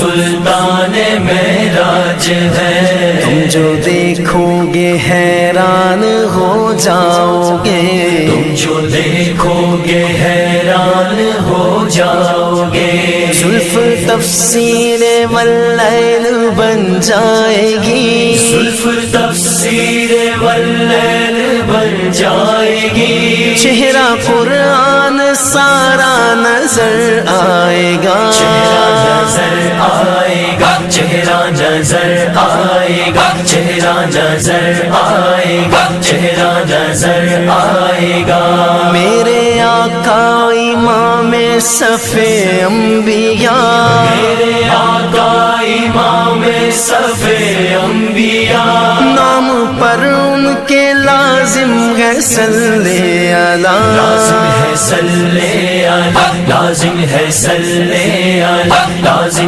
सुल्तान मेराज है। तुम जो देखोगे हैरान हो जाओगे, तुम जो देखोगे हैरान हो जाओगे। जुल्फ तफसीर वल्लैल बन जाएगी, जुल्फ तफसीर वल्लैल बन जाएगी। चेहरा कुरान सारा नजर आएगा, चेहरा नजर आएगा, चेहरा नजर आएगा, चेहरा नजर आएगा, चेहरा नजर आएगा। मेरे आका इमाम सफ़े अंबिया, मेरे आका इमाम सफ़े अंबिया, नाम पर उनके लाजिम है सल्ले अला, लाजिम है सल्ले अला, लाजिम है सल्ले अला, लाजिम